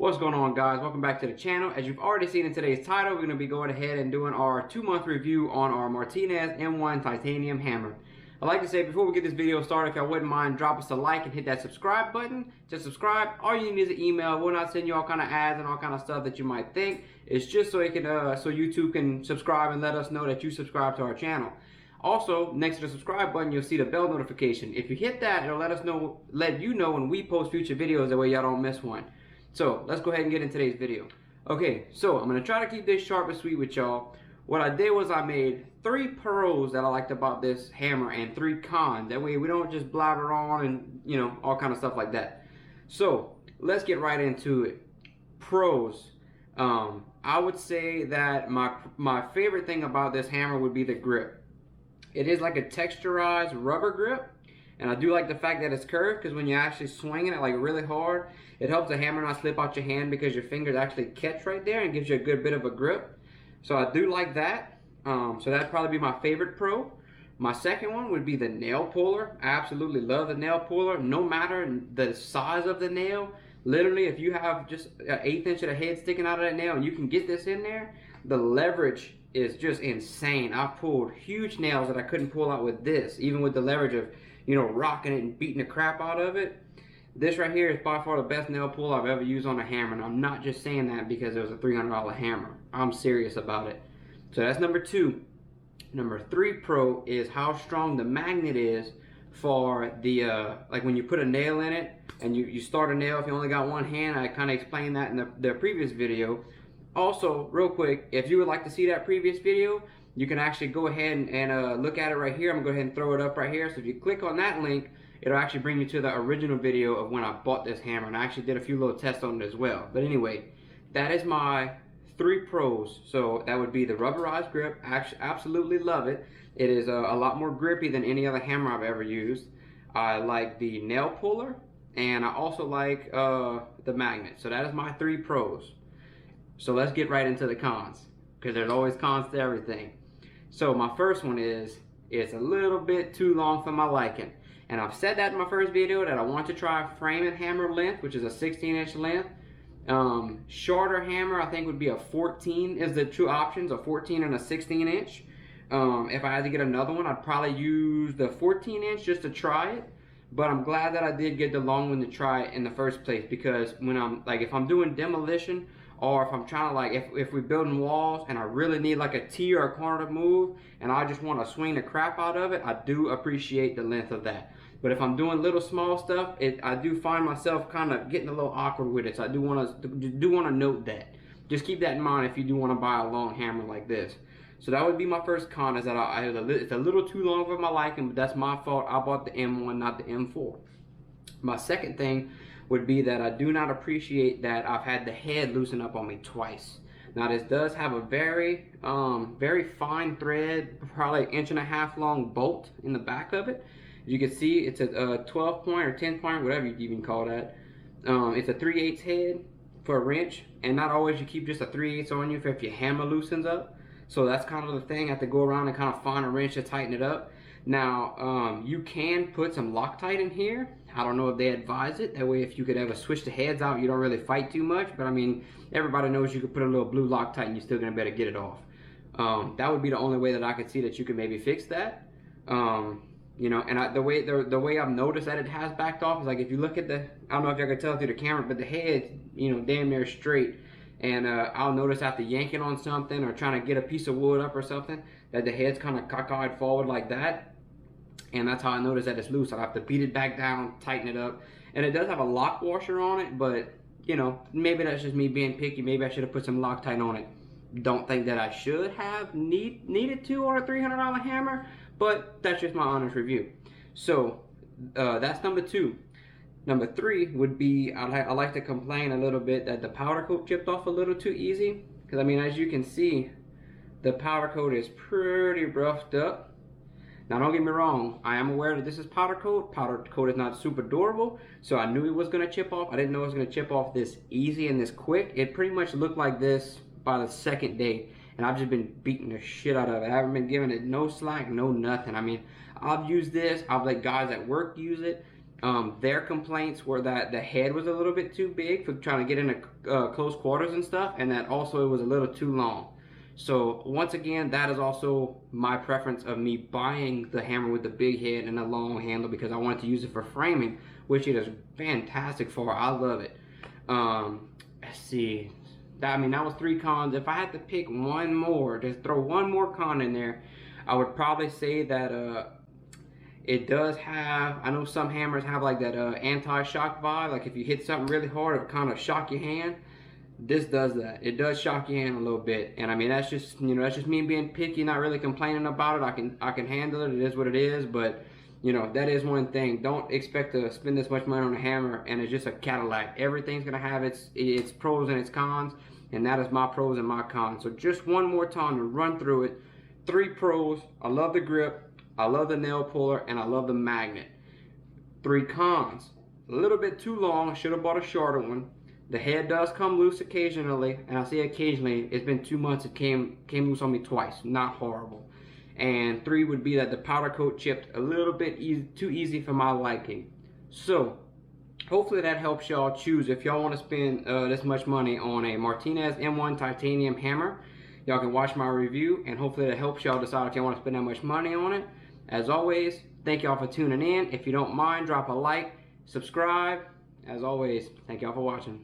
What's going on, guys? Welcome back to the channel. As you've already seen in today's title, we're going to be going ahead and doing our 2-month review on our Martinez M1 titanium hammer. I'd like to say before we get this video started, if y'all wouldn't mind, drop us a like and hit that subscribe button. To subscribe, all you need is an email. We'll not send you all kind of ads and all kind of stuff that you might think. It's just so it can, so YouTube can subscribe and let us know that you subscribe to our channel. Also, next to the subscribe button, you'll see the bell notification. If you hit that, it'll let you know when we post future videos. That way y'all don't miss one. So let's go ahead and get into today's video. Okay, so I'm gonna try to keep this short and sweet with y'all. What I did was I made 3 pros that I liked about this hammer and 3 cons. That way we don't just blabber on and, you know, all kind of stuff like that. So let's get right into it. Pros. I would say that my favorite thing about this hammer would be the grip. It is like a texturized rubber grip. And I do like the fact that it's curved, because when you're actually swinging it like really hard, it helps the hammer not slip out your hand because your fingers actually catch right there and gives you a good bit of a grip. So I do like that. So that'd probably be my favorite pro. My second one would be the nail puller. I absolutely love the nail puller, no matter the size of the nail. Literally, if you have just an 1/8 inch of the head sticking out of that nail and you can get this in there, the leverage is just insane. I've pulled huge nails that I couldn't pull out with this, even with the leverage of, you know, rocking it and beating the crap out of it. This right here is by far the best nail pull I've ever used on a hammer, and I'm not just saying that because it was a $300 hammer. I'm serious about it. So that's number 2. Number 3 pro is how strong the magnet is for the, like when you put a nail in it and you start a nail if you only got one hand. I kind of explained that in the previous video. Also, real quick, if you would like to see that previous video, you can actually go ahead and look at it right here. I'm gonna go ahead and throw it up right here. So if you click on that link, it'll actually bring you to the original video of when I bought this hammer, and I actually did a few little tests on it as well. But anyway, that is my 3 pros. So that would be the rubberized grip. Actually, absolutely love it. It is a lot more grippy than any other hammer I've ever used. I like the nail puller, and I also like the magnet. So that is my 3 pros. So let's get right into the cons, because there's always cons to everything. So my first one is, it's a little bit too long for my liking. And I've said that in my first video that I want to try frame and hammer length, which is a 16-inch length. Shorter hammer I think would be a 14 is the 2 options, a 14 and a 16-inch. If I had to get another one, I'd probably use the 14-inch just to try it. But I'm glad that I did get the long one to try it in the first place, because when I'm like, if I'm doing demolition, or if I'm trying to, like, if we're building walls and I really need like a T or a corner to move and I just want to swing the crap out of it, I do appreciate the length of that. But if I'm doing little small stuff, I do find myself kind of getting a little awkward with it. So I do want to note that. Just keep that in mind if you do want to buy a long hammer like this. So that would be my first con, is that it's a little too long for my liking, but that's my fault. I bought the M1, not the M4. My second thing would be that I do not appreciate that I've had the head loosen up on me twice. Now this does have a very fine thread, probably 1.5 inch long bolt in the back of it. As you can see, it's a 12 point or 10 point, whatever you even call that. It's a 3/8 head for a wrench, and not always you keep just a 3/8 on you for if your hammer loosens up. So that's kind of the thing. I have to go around and kind of find a wrench to tighten it up. Now, you can put some Loctite in here. I don't know if they advise it. That way, if you could ever switch the heads out, you don't really fight too much. But I mean, everybody knows you could put a little blue Loctite and you're still gonna be able to get it off. That would be the only way that I could see that you could maybe fix that. You know, and the way I've noticed that it has backed off is, like, if you look at the, I don't know if y'all can tell through the camera, but the head's, you know, damn near straight. And I'll notice after yanking on something or trying to get a piece of wood up or something, that the head's kind of cockeyed forward like that. And that's how I notice that it's loose. I have to beat it back down, tighten it up. And it does have a lock washer on it, but, you know, maybe that's just me being picky. Maybe I should have put some Loctite on it. Don't think that I should have needed to on a $300 hammer, but that's just my honest review. So that's number 2. Number 3 would be, I like to complain a little bit that the powder coat chipped off a little too easy. Because I mean, as you can see, the powder coat is pretty roughed up. Now don't get me wrong, I am aware that this is powder coat. Powder coat is not super durable, so I knew it was going to chip off. I didn't know it was going to chip off this easy and this quick. It pretty much looked like this by the second day, and I've just been beating the shit out of it. I haven't been giving it no slack, no nothing. I mean, I've used this, I've let guys at work use it, Their complaints were that the head was a little bit too big for trying to get into close quarters and stuff, and that also it was a little too long. So once again, that is also my preference of me buying the hammer with the big head and a long handle, because I wanted to use it for framing, which it is fantastic for. I love it. Let's see. I mean, that was 3 cons. If I had to pick one more, just throw one more con in there, I would probably say that it does have, I know some hammers have like that anti-shock vibe, like if you hit something really hard, it'll kind of shock your hand. This does that. It does shock your hand a little bit, and I mean, that's just, you know, that's just me being picky, not really complaining about it. I can handle it. It is what it is, but you know, that is one thing. Don't expect to spend this much money on a hammer and it's just a Cadillac. Everything's gonna have its pros and its cons, and that is my pros and my cons. So just one more time to run through it. 3 pros: I love the grip, I love the nail puller, and I love the magnet. 3 cons: a little bit too long. Should have bought a shorter one. The head does come loose occasionally, and I say occasionally. It's been 2 months. It came loose on me twice. Not horrible. And 3 would be that the powder coat chipped a little bit too easy for my liking. So hopefully that helps y'all choose if y'all want to spend this much money on a Martinez M1 titanium hammer. Y'all can watch my review, and hopefully that helps y'all decide if y'all want to spend that much money on it. As always, thank y'all for tuning in. If you don't mind, drop a like, subscribe. As always, thank y'all for watching.